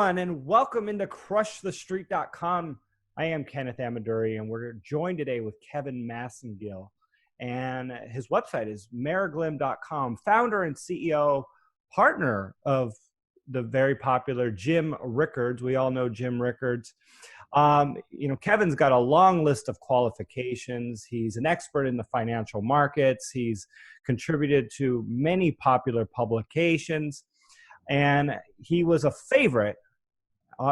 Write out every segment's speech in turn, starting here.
everyone, and welcome into crushthestreet.com. I am Kenneth Amaduri, and we're joined today with Kevin Massengill. And his website is meriglim.com, founder and CEO, partner of the very popular Jim Rickards. We all know Jim Rickards. Kevin's got a long list of qualifications. He's an expert in the financial markets. He's contributed to many popular publications. And he was a favorite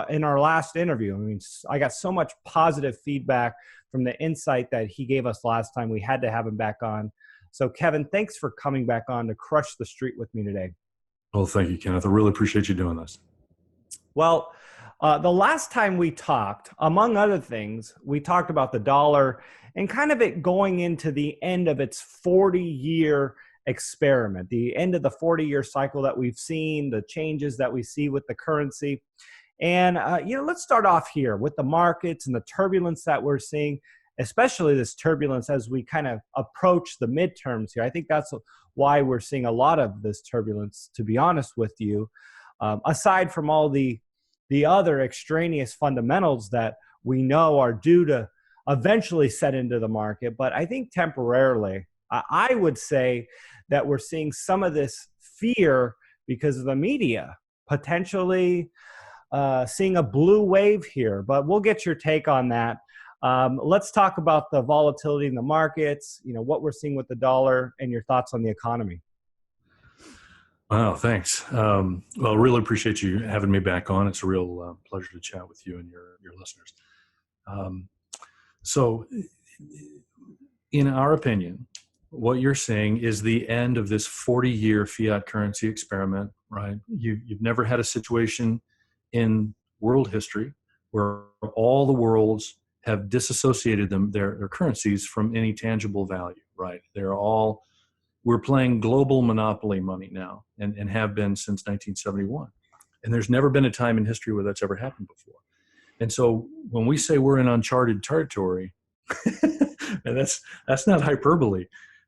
in our last interview. I mean, I got so much positive feedback from the insight that he gave us last time. We had to have him back on. So, Kevin, thanks for coming back on to Crush the Street with me today. Well, thank you, Kenneth. I really appreciate you doing this. Well, the last time we talked, among other things, we talked about the dollar and kind of it going into the end of its 40-year experiment, the end of the 40-year cycle that we've seen, the changes that we see with the currency. And, let's start off here with the markets and the turbulence that we're seeing, especially this turbulence as we kind of approach the midterms here. I think that's why we're seeing a lot of this turbulence, to be honest with you, aside from all the other extraneous fundamentals that we know are due to eventually set into the market. But I think temporarily, I would say that we're seeing some of this fear because of the media, potentially seeing a blue wave here. But we'll get your take on that. Let's talk about the volatility in the markets, what we're seeing with the dollar, and your thoughts on the economy. Wow, thanks. Well, really appreciate you having me back on. It's a real pleasure to chat with you and your listeners. So, in our opinion, what you're seeing is the end of this 40-year fiat currency experiment, right? You've never had a situation in world history where all the worlds have disassociated their currencies from any tangible value, right? We're playing global monopoly money now and have been since 1971. And there's never been a time in history where that's ever happened before. And so when we say we're in uncharted territory, and that's not hyperbole.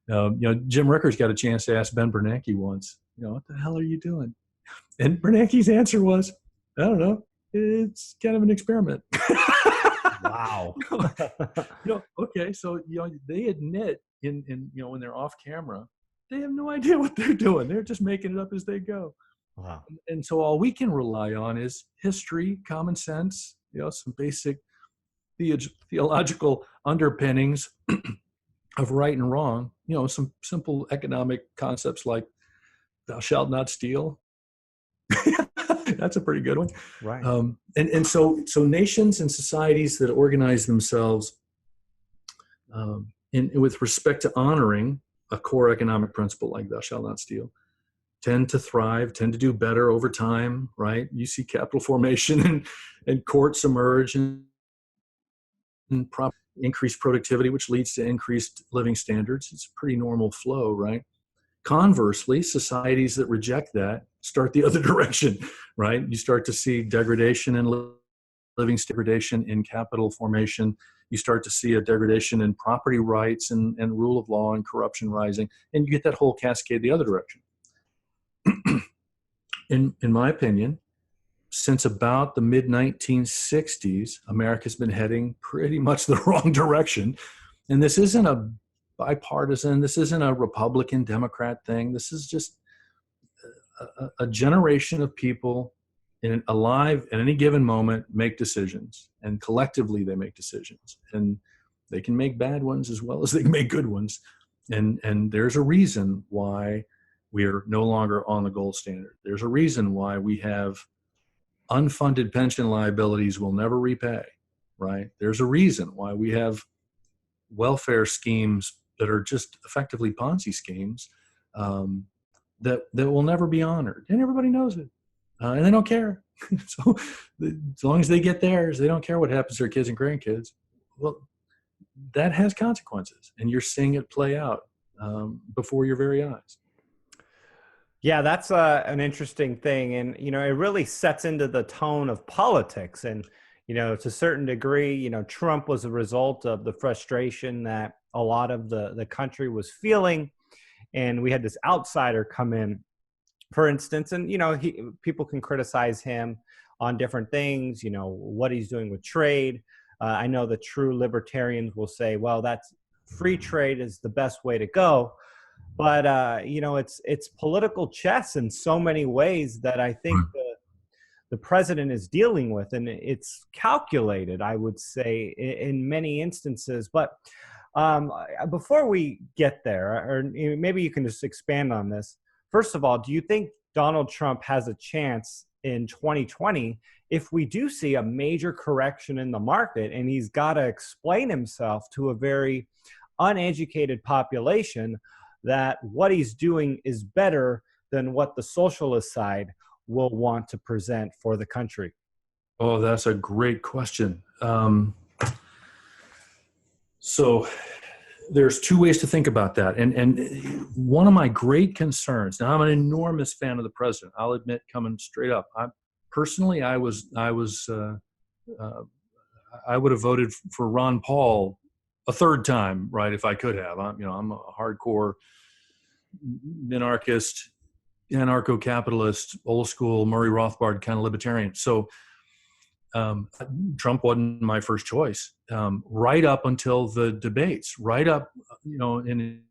Jim Rickards got a chance to ask Ben Bernanke once, what the hell are you doing? And Bernanke's answer was, I don't know. It's kind of an experiment. Wow. Okay. So, they admit in when they're off camera, they have no idea what they're doing. They're just making it up as they go. Wow. And so all we can rely on is history, common sense, some basic theological underpinnings of right and wrong, some simple economic concepts like thou shalt not steal. That's a pretty good one. Right. And so nations and societies that organize themselves with respect to honoring a core economic principle like thou shalt not steal tend to thrive, tend to do better over time, right? You see capital formation and courts emerge and increased productivity, which leads to increased living standards. It's a pretty normal flow, right? Conversely, societies that reject that start the other direction, right? You start to see degradation in living degradation in capital formation. You start to see a degradation in property rights and rule of law and corruption rising, and you get that whole cascade the other direction. In my opinion, since about the mid-1960s, America's been heading pretty much the wrong direction. And this isn't a bipartisan, this isn't a Republican, Democrat thing. This is just a generation of people alive at any given moment make decisions, and collectively they make decisions, and they can make bad ones as well as they can make good ones. And there's a reason why we're no longer on the gold standard. There's a reason why we have unfunded pension liabilities we'll never repay, right? There's a reason why we have welfare schemes that are just effectively Ponzi schemes that will never be honored, and everybody knows it, and they don't care. So as long as they get theirs, they don't care what happens to their kids and grandkids. Well, that has consequences, and you're seeing it play out before your very eyes. Yeah, that's an interesting thing. And, it really sets into the tone of politics. And, to a certain degree, Trump was a result of the frustration that a lot of the country was feeling. And we had this outsider come in, for instance, and, people can criticize him on different things, what he's doing with trade. I know the true libertarians will say, well, that's free trade is the best way to go. But, it's political chess in so many ways that I think the president is dealing with, and it's calculated, I would say, in many instances. But before we get there, or maybe you can just expand on this. First of all, do you think Donald Trump has a chance in 2020 if we do see a major correction in the market and he's got to explain himself to a very uneducated population that what he's doing is better than what the socialist side will want to present for the country? Oh, that's a great question. So there's two ways to think about that. And one of my great concerns, now I'm an enormous fan of the president, I'll admit, coming straight up. I would have voted for Ron Paul a third time, right, if I could have. I'm a hardcore minarchist, anarcho-capitalist, old school Murray Rothbard kind of libertarian. So Trump wasn't my first choice, right up until the debates, right up, in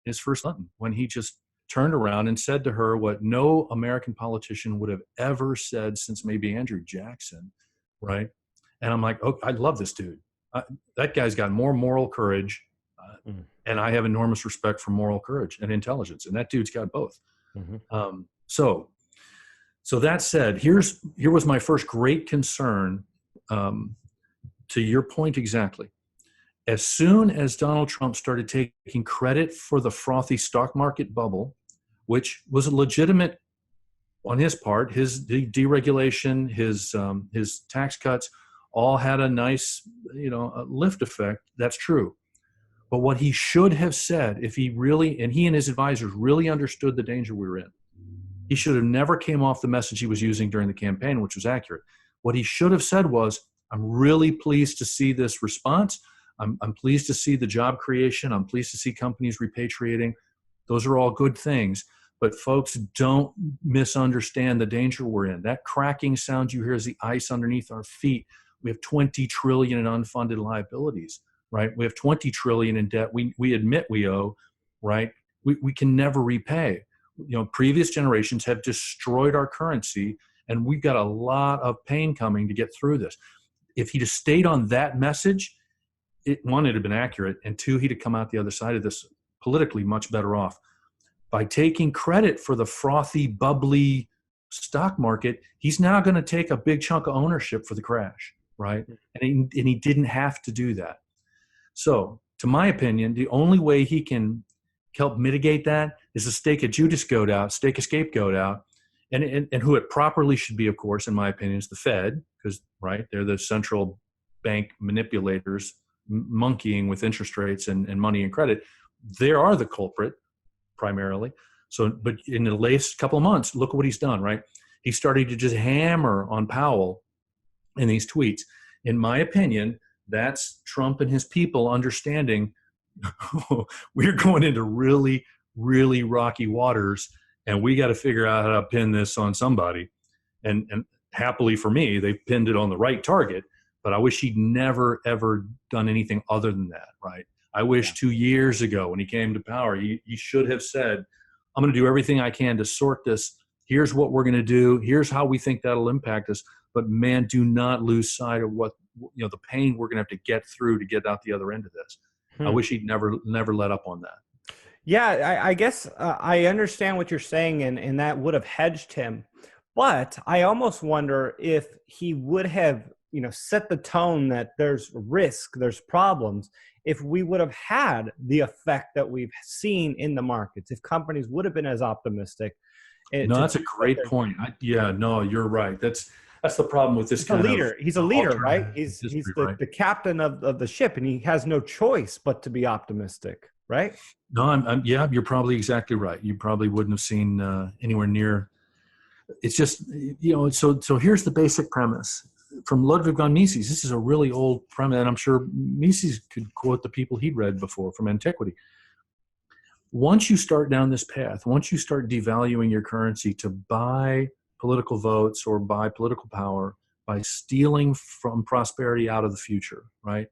his first Clinton, when he just turned around and said to her what no American politician would have ever said since maybe Andrew Jackson, right? And I'm like, oh, I love this dude. That guy's got more moral courage, and I have enormous respect for moral courage and intelligence, and that dude's got both. Mm-hmm. So that said, here was my first great concern, to your point exactly. As soon as Donald Trump started taking credit for the frothy stock market bubble, which was a legitimate on his part, his deregulation, his tax cuts, all had a nice, a lift effect. That's true. But what he should have said, if he really, and he and his advisors really understood the danger we were in, he should have never came off the message he was using during the campaign, which was accurate. What he should have said was, I'm really pleased to see this response. I'm pleased to see the job creation. I'm pleased to see companies repatriating. Those are all good things. But folks, don't misunderstand the danger we're in. That cracking sound you hear is the ice underneath our feet. We have 20 trillion in unfunded liabilities, right? We have 20 trillion in debt we admit we owe, right? We can never repay. Previous generations have destroyed our currency, and we've got a lot of pain coming to get through this. If he'd have stayed on that message, one, it'd have been accurate, and two, he'd have come out the other side of this politically much better off. By taking credit for the frothy, bubbly stock market, he's now going to take a big chunk of ownership for the crash, right? And he didn't have to do that. So, to my opinion, the only way he can help mitigate that is to stake a scapegoat out, and who it properly should be, of course, in my opinion, is the Fed, because, right, they're the central bank manipulators monkeying with interest rates and money and credit. They are the culprit, primarily. So, but in the latest couple of months, look at what he's done, right? He started to just hammer on Powell in these tweets. In my opinion, that's Trump and his people understanding we're going into really, really rocky waters, and we got to figure out how to pin this on somebody. And happily for me, they pinned it on the right target, but I wish he'd never, ever done anything other than that, right? I wish 2 years ago when he came to power, he should have said, I'm going to do everything I can to sort this. Here's what we're going to do. Here's how we think that'll impact us. But man, do not lose sight of what, the pain we're going to have to get through to get out the other end of this. I wish he'd never let up on that. Yeah, I guess I understand what you're saying, and that would have hedged him. But I almost wonder if he would have, set the tone that there's risk, there's problems, if we would have had the effect that we've seen in the markets, if companies would have been as optimistic. No, that's a great point. You're right. That's the problem with this kind of leader. He's a leader, right? He's the captain of the ship, and he has no choice but to be optimistic, right? No, you're probably exactly right. You probably wouldn't have seen anywhere near. It's just, so here's the basic premise from Ludwig von Mises. This is a really old premise, and I'm sure Mises could quote the people he'd read before from antiquity. Once you start down this path, once you start devaluing your currency to buy political votes or buy political power by stealing from prosperity out of the future, right?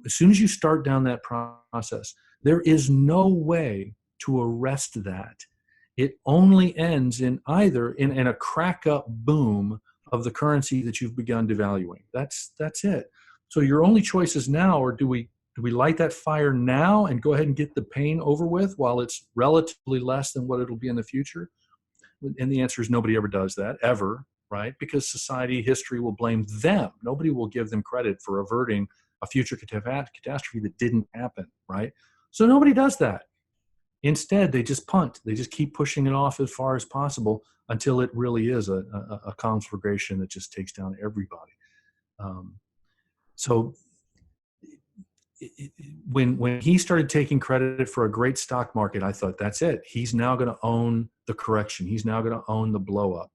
As soon as you start down that process, there is no way to arrest that. It only ends in either in a crack up boom of the currency that you've begun devaluing. That's it. So your only choices now are, do we light that fire now and go ahead and get the pain over with while it's relatively less than what it'll be in the future? And the answer is nobody ever does that, ever, right? Because society, history will blame them. Nobody will give them credit for averting a future catastrophe that didn't happen, right? So nobody does that. Instead, they just punt. They just keep pushing it off as far as possible until it really is a conflagration that just takes down everybody. So when he started taking credit for a great stock market, I thought, that's it. He's now going to own the correction. He's now going to own the blow up.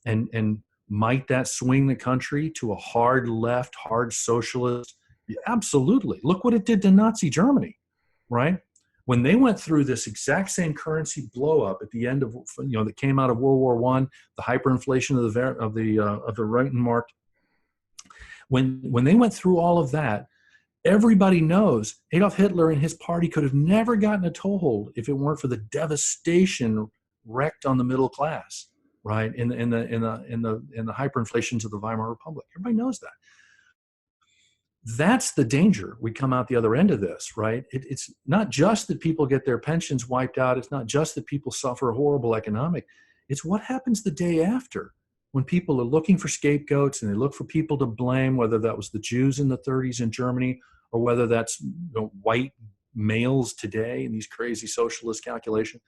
And might that swing the country to a hard left, hard socialist? Absolutely. Look what it did to Nazi Germany, right? When they went through this exact same currency blow up at the end of, that came out of World War I, the hyperinflation of the Reichsmark. When they went through all of that, everybody knows Adolf Hitler and his party could have never gotten a toehold if it weren't for the devastation wreaked on the middle class, right? In the hyperinflations of the Weimar Republic. Everybody knows that. That's the danger. We come out the other end of this, right? It's not just that people get their pensions wiped out. It's not just that people suffer horrible economic. It's what happens the day after, when people are looking for scapegoats and they look for people to blame, whether that was the Jews in the 30s in Germany or whether that's white males today in these crazy socialist calculations.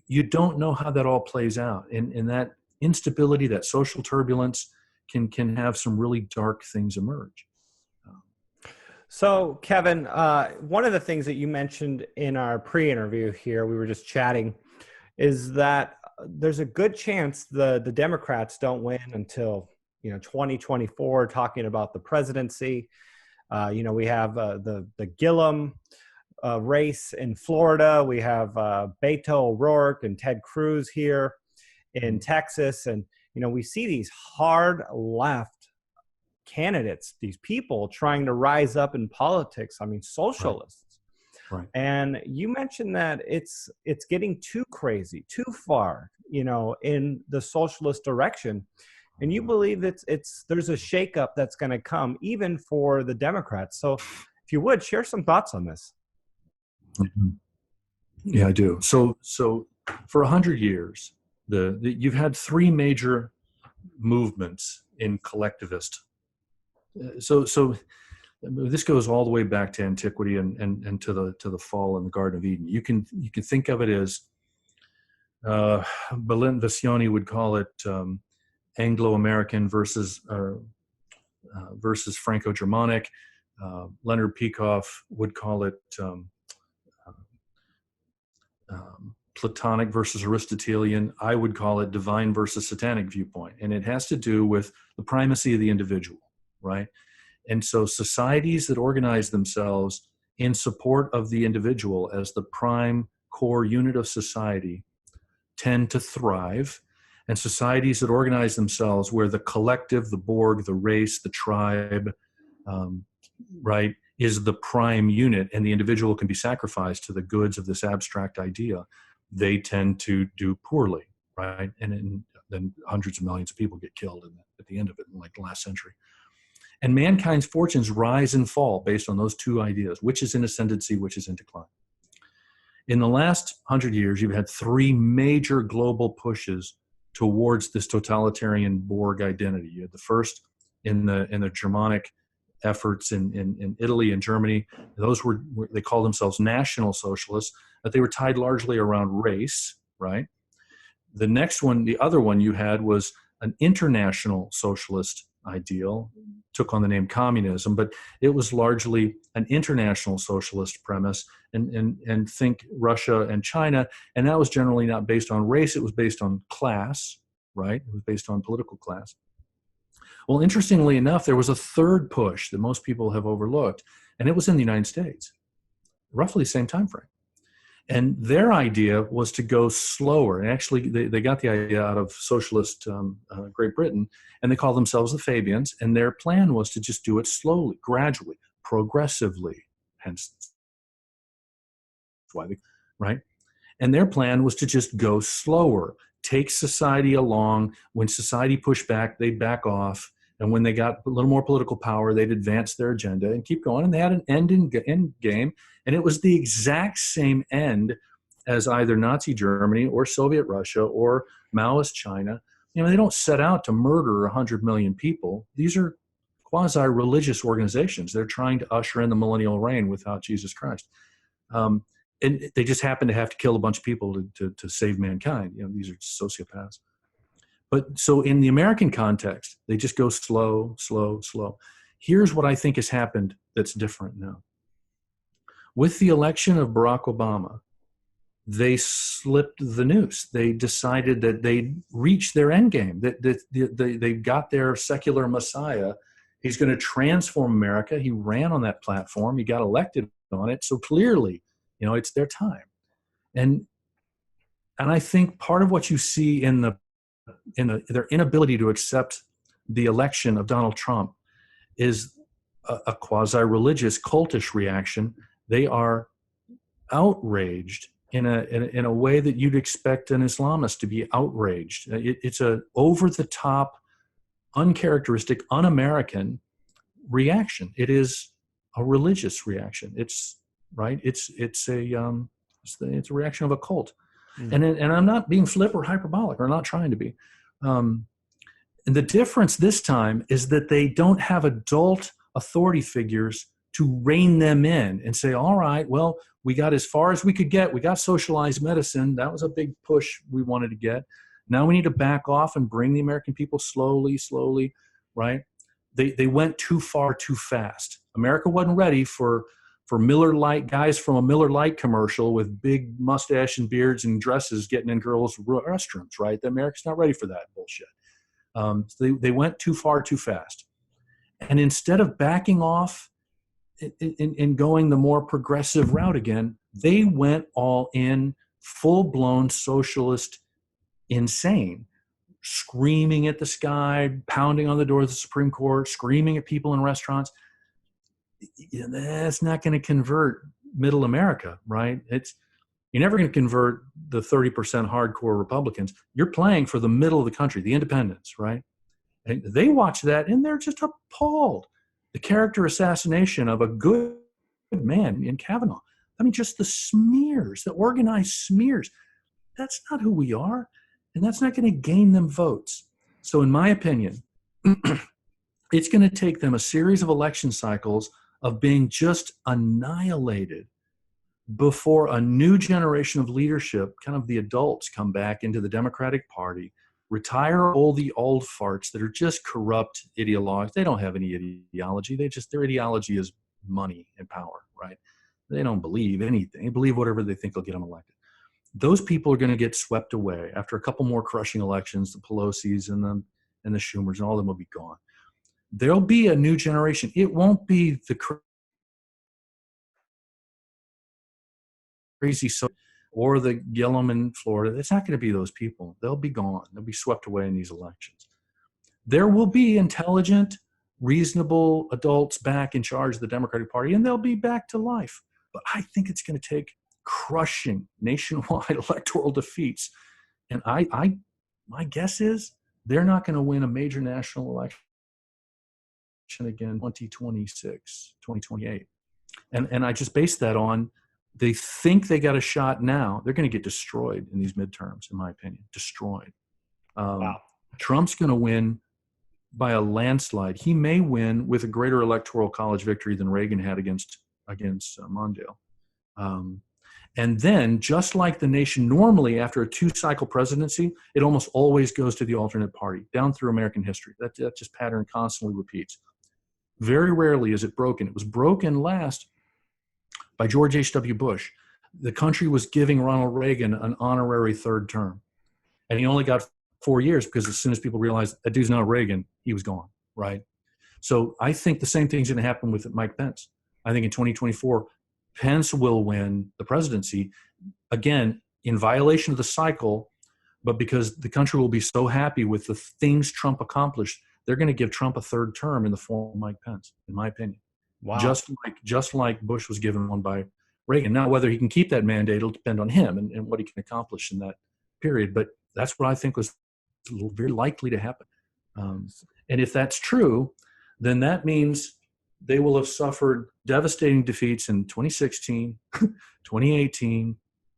You don't know how that all plays out. And that instability, that social turbulence can have some really dark things emerge. So, Kevin, one of the things that you mentioned in our pre-interview here, we were just chatting, is that there's a good chance the Democrats don't win until 2024. Talking about the presidency, we have the Gillum race in Florida. We have Beto O'Rourke and Ted Cruz here in Texas, and we see these hard left candidates, these people trying to rise up in politics. I mean, socialists. Right. And you mentioned that it's getting too crazy, too far, in the socialist direction. And you believe there's a shakeup that's going to come even for the Democrats. So if you would share some thoughts on this. Mm-hmm. Yeah, I do. So for 100 years, you've had three major movements in collectivist. So this goes all the way back to antiquity and to the fall in the Garden of Eden. You can think of it as Belinda Visioni would call it Anglo-American versus Franco-Germanic. Leonard Peikoff would call it Platonic versus Aristotelian. I would call it divine versus satanic viewpoint. And it has to do with the primacy of the individual, right? And so societies that organize themselves in support of the individual as the prime core unit of society tend to thrive. And societies that organize themselves where the collective, the Borg, the race, the tribe, right, is the prime unit and the individual can be sacrificed to the goods of this abstract idea, they tend to do poorly, right? And then hundreds of millions of people get killed at the end of it in like the last century. And mankind's fortunes rise and fall based on those two ideas, which is in ascendancy, which is in decline. In the last 100 years, you've had three major global pushes towards this totalitarian Borg identity. You had the first in the Germanic efforts in Italy and Germany. Those were they called themselves national socialists, but they were tied largely around race, right? The next one, the other one you had was an international socialist ideal, took on the name communism, but it was largely an international socialist premise and think Russia and China. And that was generally not based on race. It was based on class, right? It was based on political class. Well, interestingly enough, there was a third push that most people have overlooked, and it was in the United States, roughly the same time frame. And their idea was to go slower. And actually, they got the idea out of socialist Great Britain, and they call themselves the Fabians. And their plan was to just do it slowly, gradually, progressively. Hence, why they, right? And their plan was to just go slower, take society along. When society pushed back, they'd back off. And when they got a little more political power, they'd advance their agenda and keep going. And they had an end game. And it was the exact same end as either Nazi Germany or Soviet Russia or Maoist China. You know, they don't set out to murder 100 million people. These are quasi-religious organizations. They're trying to usher in the millennial reign without Jesus Christ. And they just happen to have to kill a bunch of people to save mankind. You know, these are sociopaths. But so in the American context, they just go slow, slow, slow. Here's what I think has happened that's different now. With the election of Barack Obama, they slipped the noose. They decided that they'd reached their end game, that they got their secular messiah. He's going to transform America. He ran on that platform. He got elected on it. So clearly, you know, it's their time. And I think part of what you see in their inability to accept the election of Donald Trump is a quasi-religious, cultish reaction. They are outraged in a way that you'd expect an Islamist to be outraged. It's a over-the-top, uncharacteristic, un-American reaction. It is a religious reaction. It's right. It's a reaction of a cult. And I'm not being flip or hyperbolic, or not trying to be. And the difference this time is that they don't have adult authority figures to rein them in and say, all right, well, we got as far as we could get. We got socialized medicine. That was a big push we wanted to get. Now we need to back off and bring the American people slowly, right? They went too far too fast. America wasn't ready for Miller Lite, guys from a Miller Lite commercial with big mustache and beards and dresses getting in girls' restrooms, right? America's not ready for that bullshit. So they went too far too fast. And instead of backing off and going the more progressive route again, they went all in, full-blown socialist insane, screaming at the sky, pounding on the door of the Supreme Court, screaming at people in restaurants. That's not going to convert middle America, right? You're never going to convert the 30% hardcore Republicans. You're playing for the middle of the country, the independents, right? And they watch that and they're just appalled. The character assassination of a good man in Kavanaugh. I mean, just the smears, the organized smears. That's not who we are. And that's not going to gain them votes. So in my opinion, it's going to take them a series of election cycles of being just annihilated before a new generation of leadership, kind of the adults, come back into the Democratic Party, retire all the old farts that are just corrupt ideologues. They don't have any ideology. Their ideology is money and power, right? They don't believe anything. They believe whatever they think will get them elected. Those people are going to get swept away after a couple more crushing elections. The Pelosi's and the Schumers and all of them will be gone. There'll be a new generation. It won't be the crazy or the Gillum in Florida. It's not going to be those people. They'll be gone. They'll be swept away in these elections. There will be intelligent, reasonable adults back in charge of the Democratic Party, and they'll be back to life. But I think it's going to take crushing nationwide electoral defeats. And my guess is they're not going to win a major national election again 2026, 2028. And I just base that on they think they got a shot now. They're going to get destroyed in these midterms, in my opinion. Destroyed. Wow. Trump's going to win by a landslide. He may win with a greater electoral college victory than Reagan had against Mondale. And then, just like the nation normally, after a two-cycle presidency, it almost always goes to the alternate party, down through American history. That just pattern constantly repeats. Very rarely is it broken. It was broken last by George H.W. Bush. The country was giving Ronald Reagan an honorary third term. And he only got 4 years because as soon as people realized that dude's not Reagan, he was gone, right? So I think the same thing's going to happen with Mike Pence. I think in 2024, Pence will win the presidency. again, in violation of the cycle, but because the country will be so happy with the things Trump accomplished, they're going to give Trump a third term in the form of Mike Pence, in my opinion. Wow. Just like Bush was given one by Reagan. Now, whether he can keep that mandate will depend on him and what he can accomplish in that period. But that's what I think was very likely to happen. And if that's true, then that means they will have suffered devastating defeats in 2016, 2018,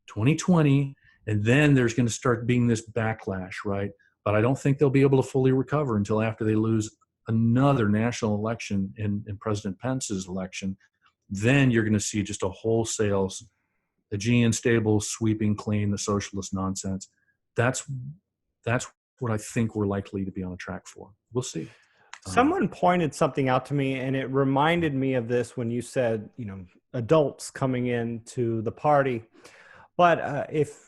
2020, and then there's going to start being this backlash, right? But I don't think they'll be able to fully recover until after they lose another national election in President Pence's election. Then you're going to see just a wholesale Aegean stable sweeping clean the socialist nonsense. That's what I think we're likely to be on a track for. We'll see. Someone pointed something out to me, and it reminded me of this when you said, adults coming into the party. But if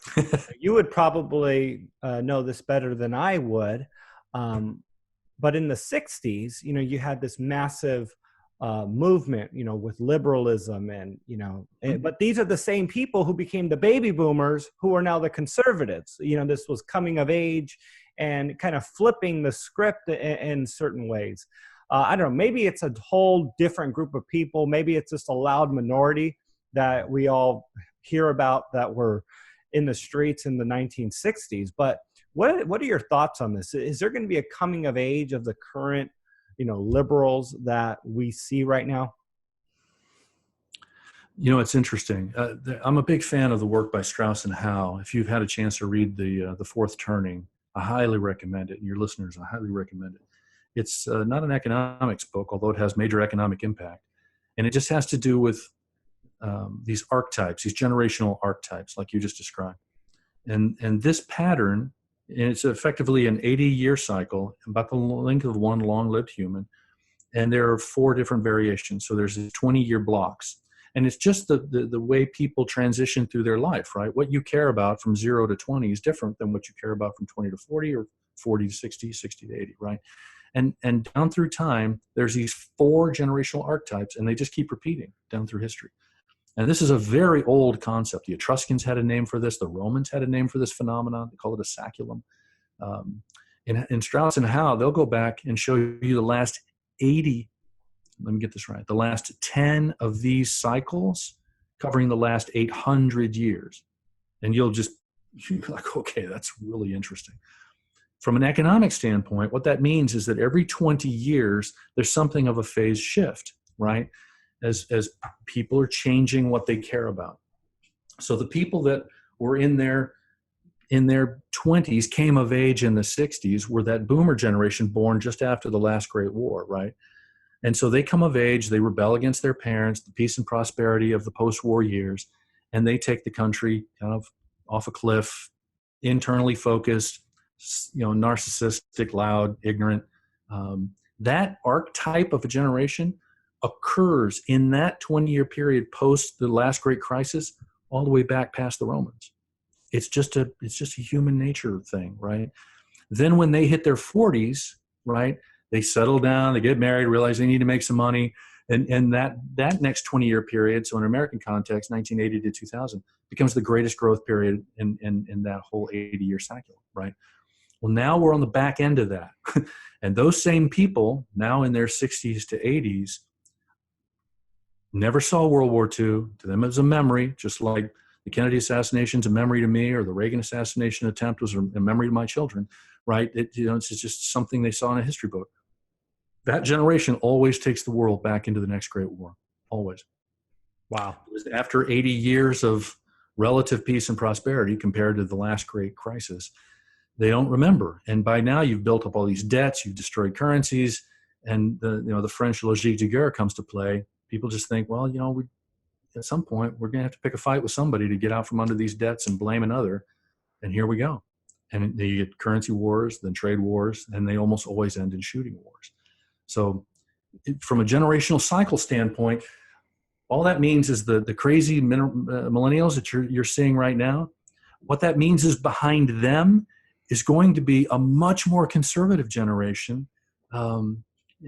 you would probably know this better than I would, but in the 60s, you had this massive movement, with liberalism and, but these are the same people who became the baby boomers who are now the conservatives. This was coming of age and kind of flipping the script in certain ways. I don't know, maybe it's a whole different group of people. Maybe it's just a loud minority that we all hear about that were in the streets in the 1960s. But what are your thoughts on this? Is there going to be a coming of age of the current, liberals that we see right now? It's interesting. I'm a big fan of the work by Strauss and Howe. If you've had a chance to read the Fourth Turning, I highly recommend it. And your listeners, I highly recommend it. It's not an economics book, although it has major economic impact. And it just has to do with these archetypes, these generational archetypes, like you just described. And this pattern, and it's effectively an 80-year cycle, about the length of one long-lived human. And there are 4 different variations. So there's 20-year blocks. And it's just the way people transition through their life, right? What you care about from 0 to 20 is different than what you care about from 20 to 40 or 40 to 60, 60 to 80, right? And down through time, there's these 4 generational archetypes, and they just keep repeating down through history. And this is a very old concept. The Etruscans had a name for this. The Romans had a name for this phenomenon. They call it a saculum. In Strauss and Howe, they'll go back and show you the last 80, let me get this right, the last 10 of these cycles covering the last 800 years. And you're like, okay, that's really interesting. From an economic standpoint, what that means is that every 20 years, there's something of a phase shift, right? As people are changing what they care about. So the people that were in their 20s, came of age in the 60s, were that boomer generation born just after the last Great War, right? And so they come of age, they rebel against their parents, the peace and prosperity of the post-war years, and they take the country kind of off a cliff, internally focused, narcissistic, loud, ignorant. That archetype of a generation occurs in that 20-year period post the last great crisis, all the way back past the Romans. It's just a human nature thing, right? Then when they hit their 40s, right, they settle down, they get married, realize they need to make some money, and that next 20-year period, so in American context, 1980 to 2000, becomes the greatest growth period in that whole 80-year cycle, right? Well, now we're on the back end of that. And those same people, now in their 60s to 80s, never saw World War II. To them, it was a memory, just like the Kennedy assassination's a memory to me, or the Reagan assassination attempt was a memory to my children, right? It's just something they saw in a history book. That generation always takes the world back into the next Great War, always. Wow. After 80 years of relative peace and prosperity compared to the last great crisis, they don't remember. And by now you've built up all these debts, you've destroyed currencies, and the French logique de guerre comes to play. People just think, well, at some point we're going to have to pick a fight with somebody to get out from under these debts and blame another. And here we go. And you get currency wars, then trade wars, and they almost always end in shooting wars. So from a generational cycle standpoint, all that means is the crazy millennials that you're seeing right now, what that means is behind them is going to be a much more conservative generation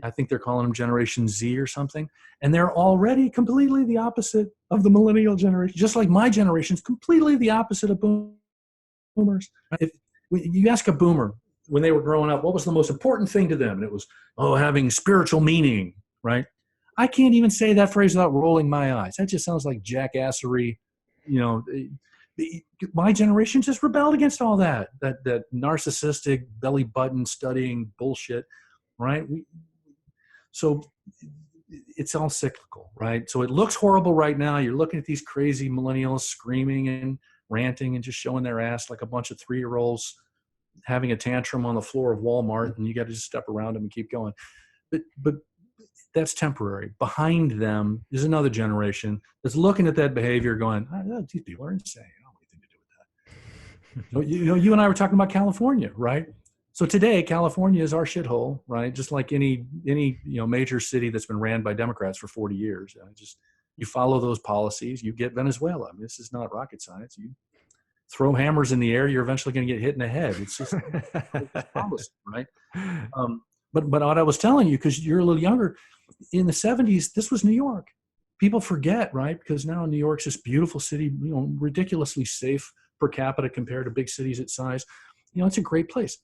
I think they're calling them Generation Z or something. And they're already completely the opposite of the millennial generation, just like my generation is completely the opposite of boomers. If you ask a boomer when they were growing up, what was the most important thing to them? And it was, having spiritual meaning, right? I can't even say that phrase without rolling my eyes. That just sounds like jackassery. My generation just rebelled against all that narcissistic belly button studying bullshit, right? So it's all cyclical, right? So it looks horrible right now. You're looking at these crazy millennials screaming and ranting and just showing their ass like a bunch of 3-year-olds having a tantrum on the floor of Walmart, and you got to just step around them and keep going. But that's temporary. Behind them is another generation that's looking at that behavior going, these people are insane. I don't want anything to do with that. You and I were talking about California, right? So today, California is our shithole, right? Just like any major city that's been ran by Democrats for 40 years. You follow those policies, you get Venezuela. I mean, this is not rocket science. You throw hammers in the air, you're eventually going to get hit in the head. It's just it's policy, right? But what I was telling you, because you're a little younger, in the 70s, this was New York. People forget, right? Because now New York's this beautiful city, ridiculously safe per capita compared to big cities its size. It's a great place.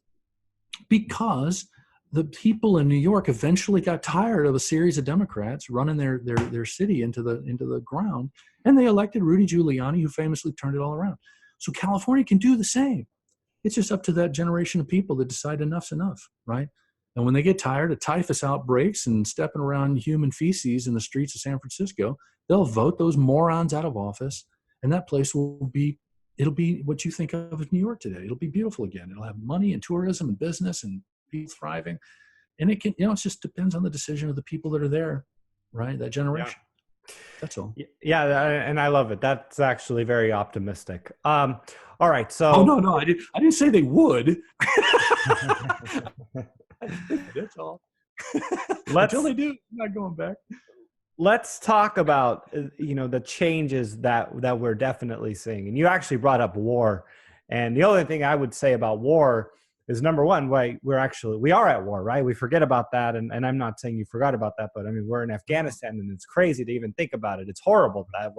Because the people in New York eventually got tired of a series of Democrats running their city into the ground, and they elected Rudy Giuliani, who famously turned it all around. So California can do the same. It's just up to that generation of people that decide enough's enough, right? And when they get tired of typhus outbreaks and stepping around human feces in the streets of San Francisco, they'll vote those morons out of office, and that place it'll be what you think of as New York today. It'll be beautiful again. It'll have money and tourism and business and people thriving. And it can, it just depends on the decision of the people that are there, right? That generation. Yeah. That's all. Yeah, and I love it. That's actually very optimistic. All right, so. Oh, no, I didn't say they would. That's all. Until they do, I'm not going back. Let's talk about the changes that we're definitely seeing. And you actually brought up war. And the only thing I would say about war is, number one, we are at war, right? We forget about that. And I'm not saying you forgot about that, but I mean, we're in Afghanistan, and it's crazy to even think about it. It's horrible that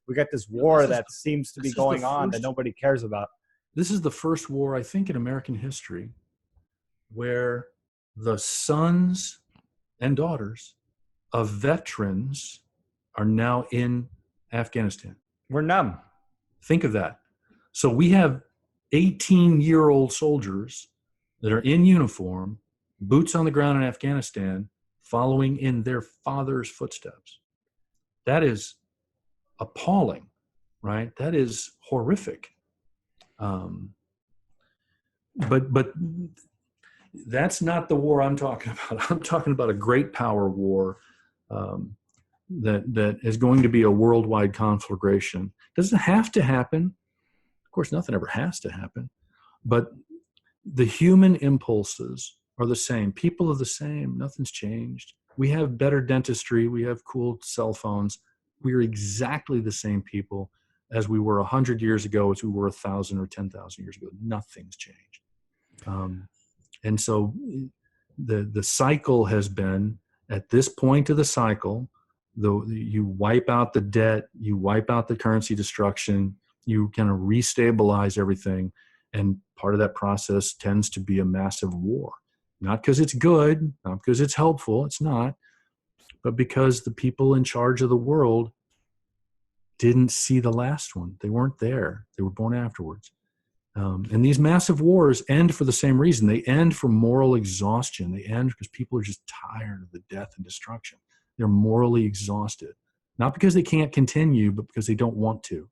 we got this war that seems to be going on that nobody cares about. This is the first war, I think, in American history where the sons and daughters of veterans are now in Afghanistan. We're numb. Think of that. So we have 18-year-old soldiers that are in uniform, boots on the ground in Afghanistan, following in their father's footsteps. That is appalling, right? That is horrific. But that's not the war I'm talking about. I'm talking about a great power war that is going to be a worldwide conflagration. Doesn't have to happen. Of course, nothing ever has to happen. But the human impulses are the same. People are the same. Nothing's changed. We have better dentistry. We have cool cell phones. We are exactly the same people as we were 100 years ago, as we were 1,000 or 10,000 years ago. Nothing's changed. And so the cycle has been, at this point of the cycle, you wipe out the debt, you wipe out the currency destruction, you kind of restabilize everything. And part of that process tends to be a massive war. Not because it's good, not because it's helpful, it's not, but because the people in charge of the world didn't see the last one. They weren't there. They were born afterwards. And these massive wars end for the same reason. They end for moral exhaustion. They end because people are just tired of the death and destruction. They're morally exhausted, not because they can't continue, but because they don't want to.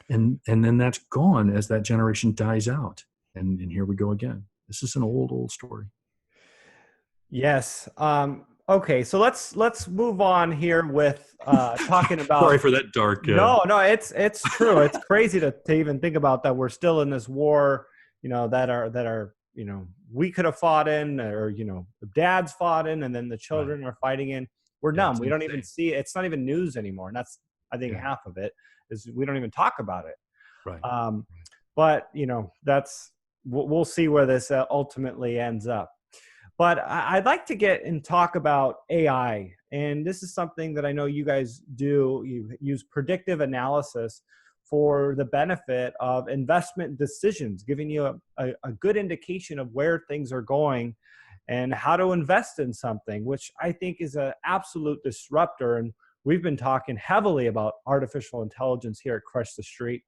And then that's gone as that generation dies out. And here we go again. This is an old story. Yes. Okay, so let's move on here with talking about. Sorry for that dark. No, it's true. It's crazy to even think about that. We're still in this war, that are we could have fought in, or the dads fought in, and then the children are fighting in. We're numb. We don't even see it. It's not even news anymore, and that's, I think, half of it is we don't even talk about it. Right. But that's we'll see where this ultimately ends up. But I'd like to get and talk about AI. And this is something that I know you guys do. You use predictive analysis for the benefit of investment decisions, giving you a good indication of where things are going and how to invest in something, which I think is an absolute disruptor. And we've been talking heavily about artificial intelligence here at Crush the Street.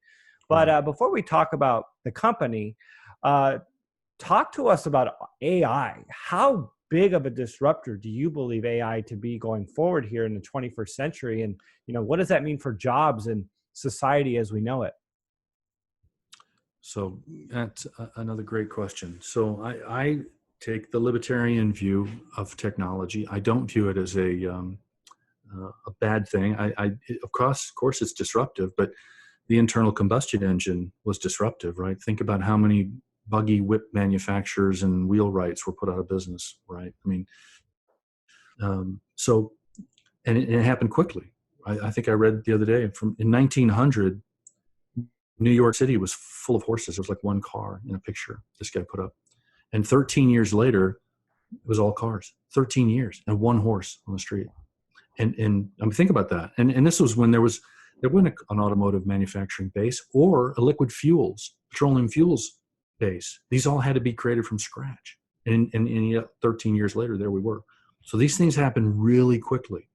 But before we talk about the company, talk to us about AI. How big of a disruptor do you believe AI to be going forward here in the 21st century? And, what does that mean for jobs and society as we know it? So that's another great question. So I take the libertarian view of technology. I don't view it as a bad thing. Of course, it's disruptive, but the internal combustion engine was disruptive, right? Think about how many buggy whip manufacturers and wheelwrights were put out of business, right? I mean, and it happened quickly. I think I read the other day in 1900, New York City was full of horses. There was like one car in a picture this guy put up. And 13 years later, it was all cars. 13 years and one horse on the street. And think about that. And this was when there wasn't an automotive manufacturing base or a liquid fuels, petroleum fuels base. These all had to be created from scratch. And 13 years later, there we were. So these things happen really quickly.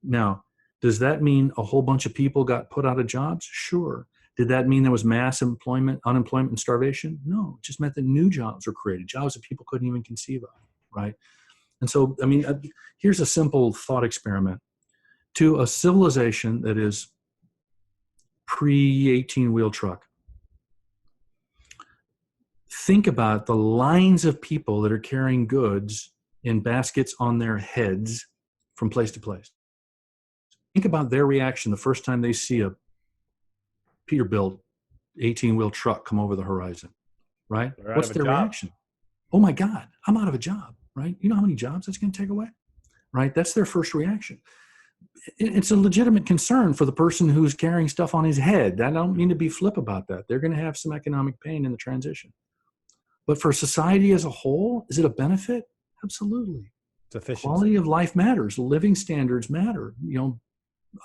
Now, does that mean a whole bunch of people got put out of jobs? Sure. Did that mean there was mass unemployment, and starvation? No, it just meant that new jobs were created, jobs that people couldn't even conceive of, right? And so, I mean, here's a simple thought experiment. To a civilization that is pre-18-wheel truck, think about the lines of people that are carrying goods in baskets on their heads from place to place. Think about their reaction the first time they see a Peterbilt 18-wheel truck come over the horizon, right? What's their reaction? Oh my God, I'm out of a job, right? You know how many jobs that's going to take away, right? That's their first reaction. It's a legitimate concern for the person who's carrying stuff on his head. I don't mean to be flip about that. They're going to have some economic pain in the transition. But for society as a whole, is it a benefit? Absolutely. Quality of life matters. Living standards matter.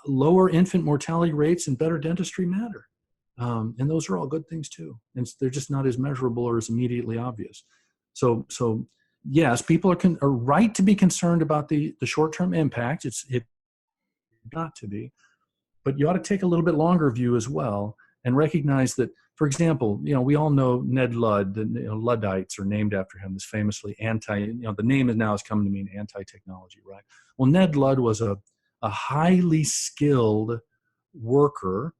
Lower infant mortality rates and better dentistry matter. And those are all good things too. And they're just not as measurable or as immediately obvious. So yes, people are right to be concerned about the short-term impact. It's not to be, but you ought to take a little bit longer view as well and recognize that, for example, we all know Ned Ludd. The Luddites are named after him. This famously the name has come to mean anti-technology, right? Well, Ned Ludd was a highly skilled worker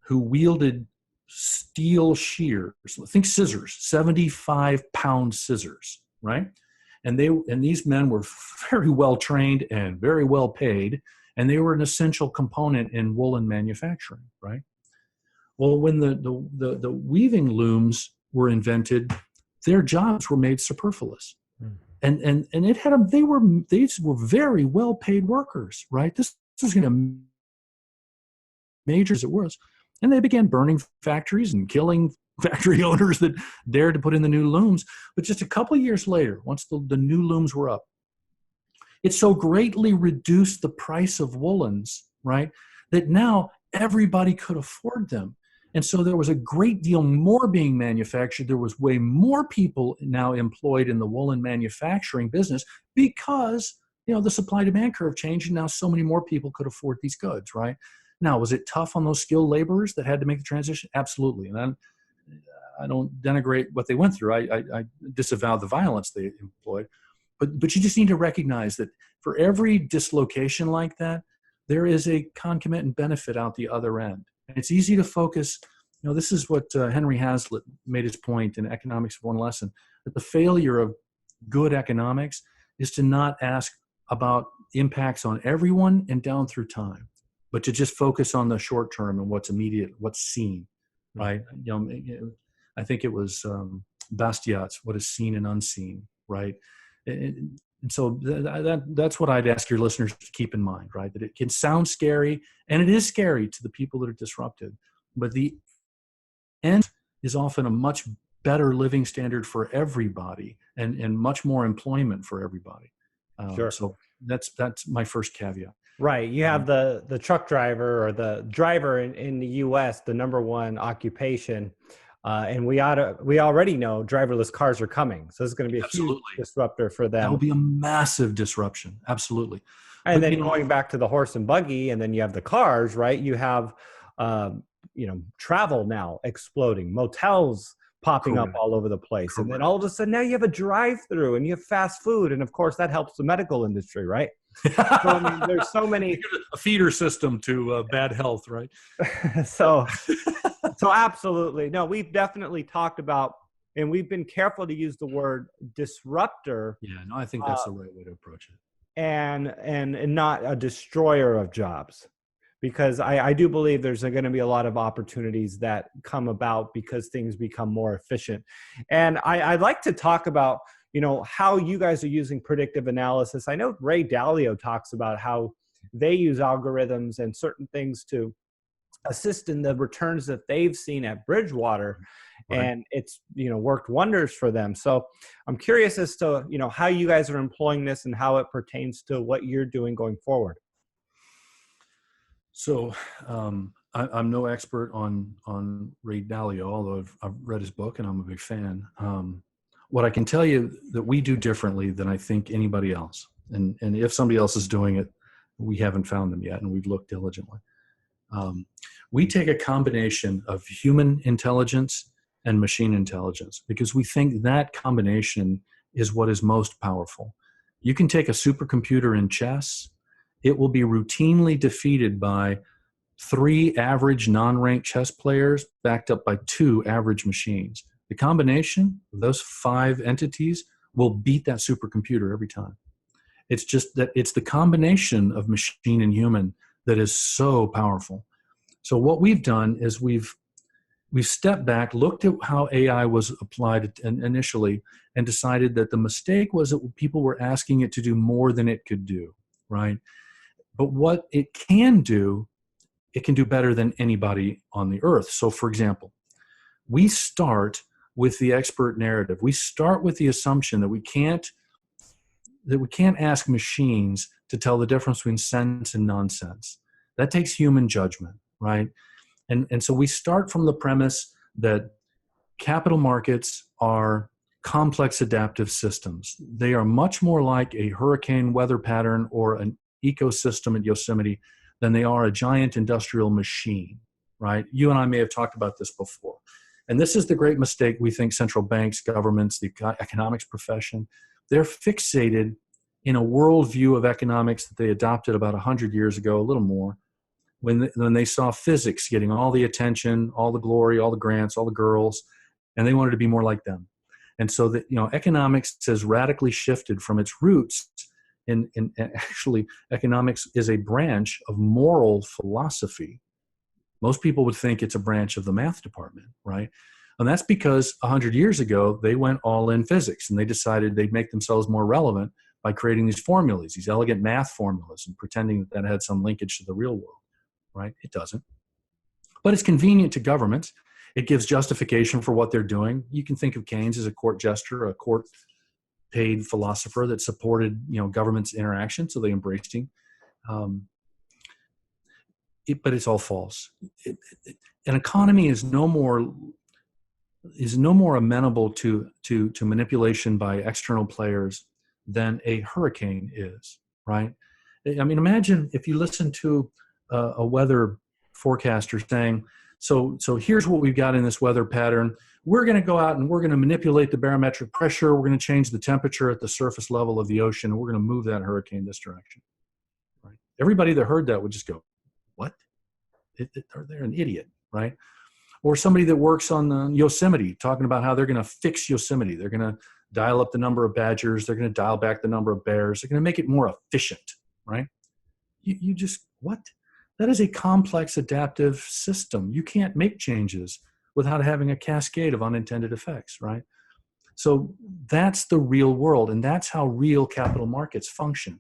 who wielded steel shears. Think scissors, 75-pound scissors, right? And these men were very well trained and very well paid, and they were an essential component in woolen manufacturing, right? Well, when the weaving looms were invented, their jobs were made superfluous. And these were very well paid workers, right? This was going to major as it was. And they began burning factories and killing factory owners that dared to put in the new looms. But just a couple of years later, once the new looms were up, it so greatly reduced the price of woolens, right, that now everybody could afford them. And so there was a great deal more being manufactured. There was way more people now employed in the woolen manufacturing business because, the supply-demand curve changed, and now so many more people could afford these goods, right? Now, was it tough on those skilled laborers that had to make the transition? Absolutely. And I don't denigrate what they went through. I disavow the violence they employed. But you just need to recognize that for every dislocation like that, there is a concomitant benefit out the other end. And it's easy to focus. This is what Henry Hazlitt made his point in Economics of One Lesson, that the failure of good economics is to not ask about impacts on everyone and down through time, but to just focus on the short term and what's immediate, what's seen, right? I think it was Bastiat's, what is seen and unseen, right? And so that's what I'd ask your listeners to keep in mind, right? That it can sound scary, and it is scary to the people that are disrupted, but the end is often a much better living standard for everybody and much more employment for everybody. Sure. So that's my first caveat. Right. You have the truck driver or the driver in the US, the number one occupation. And we already know driverless cars are coming. So it's going to be a huge disruptor for them. That will be a massive disruption. Absolutely. And then going back to the horse and buggy, and then you have the cars, right? You have, travel now exploding, motels popping up all over the place. Correct. And then all of a sudden now you have a drive-through and you have fast food. And of course that helps the medical industry, right? So, I mean, there's so many. A feeder system to bad health, right? So absolutely. No, we've definitely talked about, and we've been careful to use the word disruptor. Yeah, no, I think that's the right way to approach it. And not a destroyer of jobs. Because I do believe there's going to be a lot of opportunities that come about because things become more efficient. And I'd like to talk about, how you guys are using predictive analysis. I know Ray Dalio talks about how they use algorithms and certain things to assist in the returns that they've seen at Bridgewater. Right. And it's, worked wonders for them. So I'm curious as to, how you guys are employing this and how it pertains to what you're doing going forward. So I'm no expert on Ray Dalio, although I've read his book and I'm a big fan. What I can tell you that we do differently than I think anybody else, and if somebody else is doing it, we haven't found them yet, and we've looked diligently. We take a combination of human intelligence and machine intelligence because we think that combination is what is most powerful. You can take a supercomputer in chess. It will be routinely defeated by 3 average non-ranked chess players backed up by 2 average machines. The combination of those 5 entities will beat that supercomputer every time. It's just that it's the combination of machine and human that is so powerful. So what we've done is we've stepped back, looked at how AI was applied initially, and decided that the mistake was that people were asking it to do more than it could do, right? But what it can do better than anybody on the earth. So for example, we start with the expert narrative. We start with the assumption that we can't ask machines to tell the difference between sense and nonsense. That takes human judgment, right? And so we start from the premise that capital markets are complex adaptive systems. They are much more like a hurricane weather pattern or an ecosystem at Yosemite than they are a giant industrial machine, right? You and I may have talked about this before. And this is the great mistake we think central banks, governments, the economics profession, they're fixated in a worldview of economics that they adopted about 100 years ago, a little more, when they saw physics getting all the attention, all the glory, all the grants, all the girls, and they wanted to be more like them. And so that, economics has radically shifted from its roots. And actually, economics is a branch of moral philosophy. Most people would think it's a branch of the math department, right? And that's because 100 years ago, they went all in physics and they decided they'd make themselves more relevant by creating these formulas, these elegant math formulas, and pretending that had some linkage to the real world, right? It doesn't. But it's convenient to governments. It gives justification for what they're doing. You can think of Keynes as a court jester, a court-paid philosopher that supported, government's interaction, so they embraced him. But it's all false. An economy is no more amenable to manipulation by external players than a hurricane is, right? I mean, imagine if you listen to a weather forecaster saying, so here's what we've got in this weather pattern. We're going to go out and we're going to manipulate the barometric pressure. We're going to change the temperature at the surface level of the ocean, and we're going to move that hurricane this direction. Right? Everybody that heard that would just go, what? They're an idiot, right? Or somebody that works on the Yosemite talking about how they're going to fix Yosemite. They're going to dial up the number of badgers. They're going to dial back the number of bears. They're going to make it more efficient, right? You just, what? That is a complex adaptive system. You can't make changes without having a cascade of unintended effects, right? So that's the real world, and that's how real capital markets function.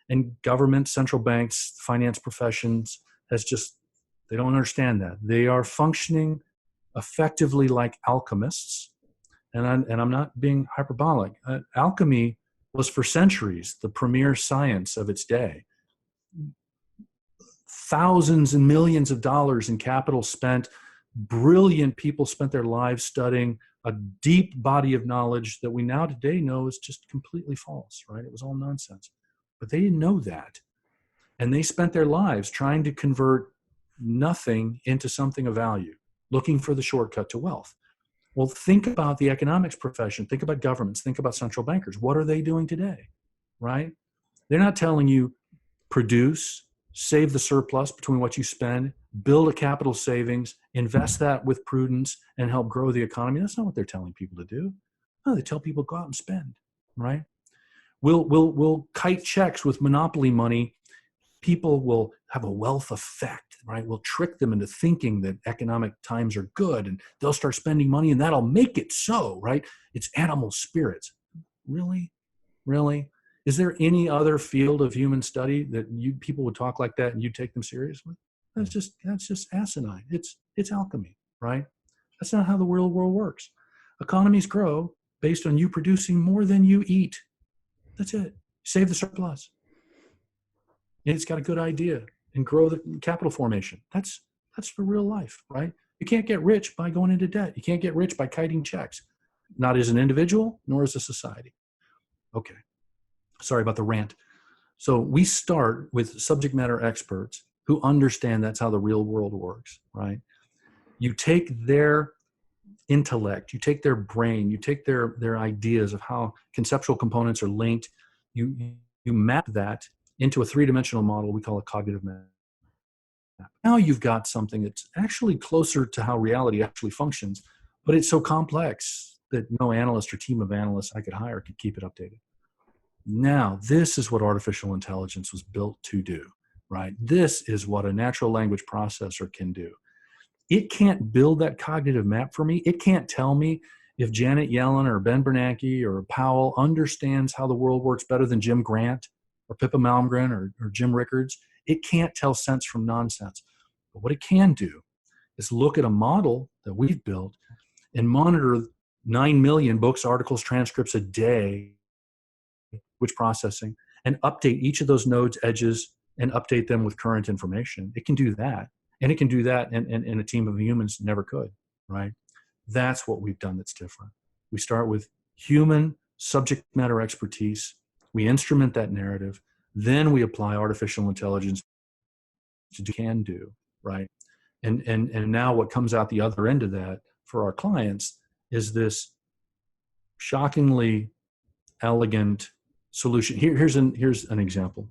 And government, central banks, finance professions they don't understand that. They are functioning effectively like alchemists and I'm not being hyperbolic. Alchemy was for centuries the premier science of its day. Thousands and millions of dollars in capital spent. Brilliant people spent their lives studying a deep body of knowledge that we now today know is just completely false, right? It was all nonsense. But they didn't know that. And they spent their lives trying to convert nothing into something of value, looking for the shortcut to wealth. Well, think about the economics profession. Think about governments. Think about central bankers. What are they doing today, right? They're not telling you produce, save the surplus between what you spend, build a capital savings, invest that with prudence, and help grow the economy. That's not what they're telling people to do. No, they tell people go out and spend, right? We'll kite checks with monopoly money. People will have a wealth effect, right? We'll trick them into thinking that economic times are good and they'll start spending money and that'll make it so, right? It's animal spirits. Really? Really? Is there any other field of human study that people would talk like that and you take them seriously? That's just asinine. It's alchemy, right? That's not how the real world works. Economies grow based on you producing more than you eat. That's it. Save the surplus. And it's got a good idea and grow the capital formation. That's for real life, right? You can't get rich by going into debt. You can't get rich by kiting checks, not as an individual, nor as a society. Okay. Sorry about the rant. So we start with subject matter experts who understand that's how the real world works, right? You take their intellect, you take their brain, you take their ideas of how conceptual components are linked, you map that into a three-dimensional model we call a cognitive map. Now you've got something that's actually closer to how reality actually functions, but it's so complex that no analyst or team of analysts I could hire could keep it updated. Now, this is what artificial intelligence was built to do, right? This is what a natural language processor can do. It can't build that cognitive map for me. It can't tell me if Janet Yellen or Ben Bernanke or Powell understands how the world works better than Jim Grant or Pippa Malmgren or Jim Rickards. It can't tell sense from nonsense. But what it can do is look at a model that we've built and monitor 9 million books, articles, transcripts a day, which processing, and update each of those nodes, edges, and update them with current information. It can do that. And it can do that, and a team of humans never could, right? That's what we've done that's different. We start with human subject matter expertise. We instrument that narrative. Then we apply artificial intelligence to can do, right? And now what comes out the other end of that for our clients is this shockingly elegant solution. Here's an example.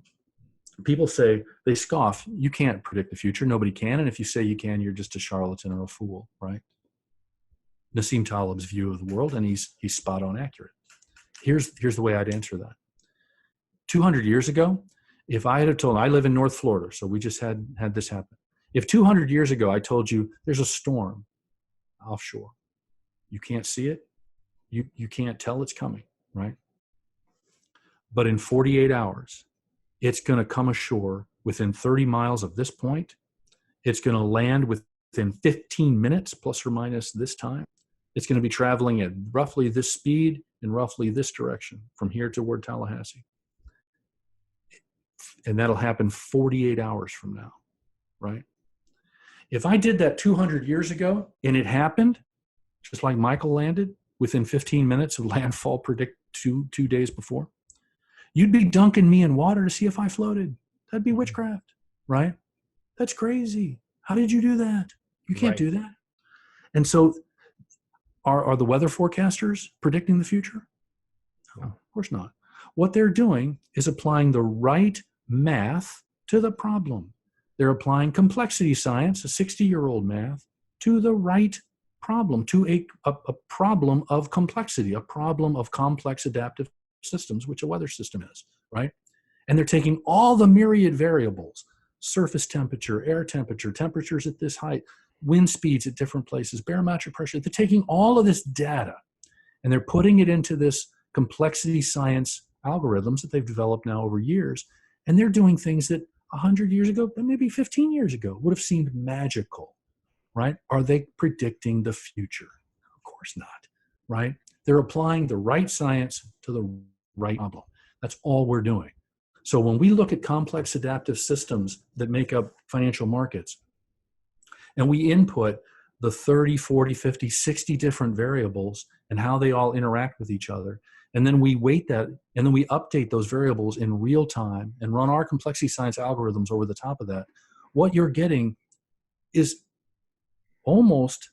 People say, they scoff, you can't predict the future. Nobody can. And if you say you can, you're just a charlatan or a fool, right? Nassim Taleb's view of the world, and he's spot on accurate. Here's the way I'd answer that. 200 years ago, if I had told, I live in North Florida, so we just had this happen. If 200 years ago I told you there's a storm offshore, you can't see it, you can't tell it's coming, right? But in 48 hours, it's going to come ashore within 30 miles of this point. It's going to land within 15 minutes, plus or minus this time. It's going to be traveling at roughly this speed in roughly this direction from here toward Tallahassee. And that'll happen 48 hours from now, right? If I did that 200 years ago and it happened, just like Michael landed within 15 minutes of landfall predict two days before, you'd be dunking me in water to see if I floated. That'd be witchcraft, right? That's crazy. How did you do that? You can't do that. And so are the weather forecasters predicting the future? No, of course not. What they're doing is applying the right math to the problem. They're applying complexity science, a 60-year-old math, to the right problem, to a problem of complexity, a problem of complex adaptive systems, which a weather system is, right? And they're taking all the myriad variables, surface temperature, air temperature, temperatures at this height, wind speeds at different places, barometric pressure. They're taking all of this data and they're putting it into this complexity science algorithms that they've developed now over years. And they're doing things that 100 years ago, maybe 15 years ago, would have seemed magical, right? Are they predicting the future? Of course not. right? They're applying the right science to the right problem. That's all we're doing. So when we look at complex adaptive systems that make up financial markets, and we input the 30, 40, 50, 60 different variables and how they all interact with each other, and then we weight that, and then we update those variables in real time and run our complexity science algorithms over the top of that, what you're getting is almost,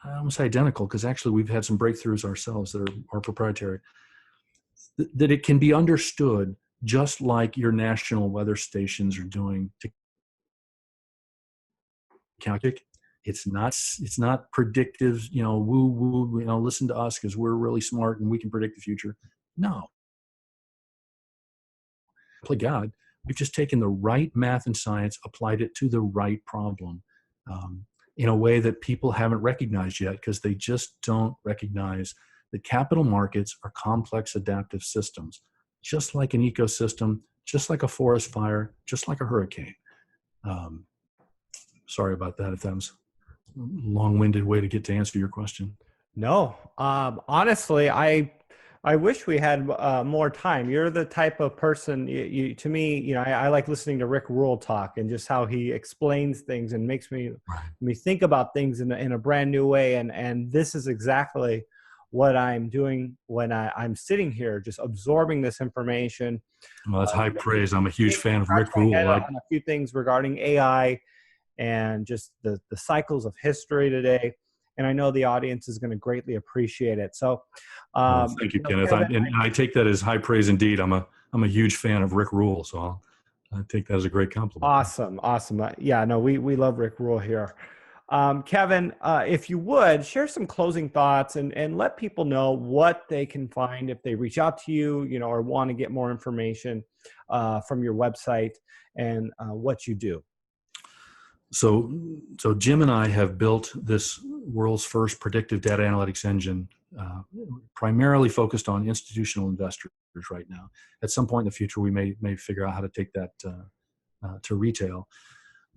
I almost say identical, because actually we've had some breakthroughs ourselves that are proprietary, that it can be understood just like your national weather stations are doing to calculate. It's not predictive, woo woo, listen to us because we're really smart and we can predict the future. No. Play God. We've just taken the right math and science, applied it to the right problem, in a way that people haven't recognized yet, because they just don't recognize that capital markets are complex adaptive systems, just like an ecosystem, just like a forest fire, just like a hurricane. Sorry about that if that was a long-winded way to get to answer your question. No, honestly, I wish we had more time. You're the type of person, to me, I like listening to Rick Rule talk, and just how he explains things and makes me think about things in a brand new way. And this is exactly what I'm doing when I'm sitting here, just absorbing this information. Well, that's high praise. I'm a huge fan of Scratch Rick my Rule. head on a few things regarding AI and just the cycles of history today. And I know the audience is going to greatly appreciate it. So, thank you, Kenneth. Kevin, And I take that as high praise indeed. I'm a huge fan of Rick Rule, so I take that as a great compliment. awesome. Yeah, no, we love Rick Rule here. Kevin, if you would share some closing thoughts and let people know what they can find if they reach out to you, or want to get more information from your website and what you do. So Jim and I have built this world's first predictive data analytics engine, primarily focused on institutional investors right now. At some point in the future, we may figure out how to take that to retail.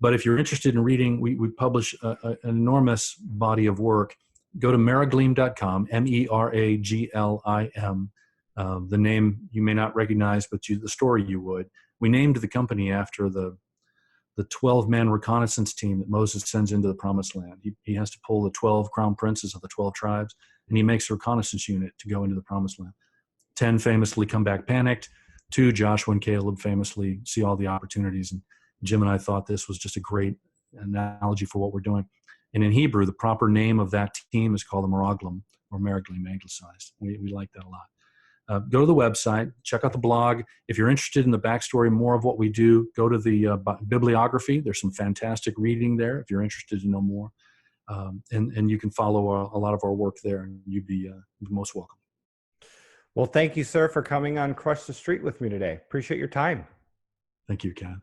But if you're interested in reading, we publish an enormous body of work. Go to meraglim.com, MERAGLIM. The name you may not recognize, but the story you would. We named the company after the 12-man reconnaissance team that Moses sends into the promised land. He has to pull the 12 crown princes of the 12 tribes, and he makes a reconnaissance unit to go into the promised land. 10 famously come back panicked. 2, Joshua and Caleb, famously see all the opportunities. And Jim and I thought this was just a great analogy for what we're doing. And in Hebrew, the proper name of that team is called the Meraglim, or Meraglim anglicized. We like that a lot. Go to the website, check out the blog. If you're interested in the backstory, more of what we do, go to the bibliography. There's some fantastic reading there if you're interested to know more. And you can follow a lot of our work there, and you'd be most welcome. Well, thank you, sir, for coming on Crush the Street with me today. Appreciate your time. Thank you, Ken.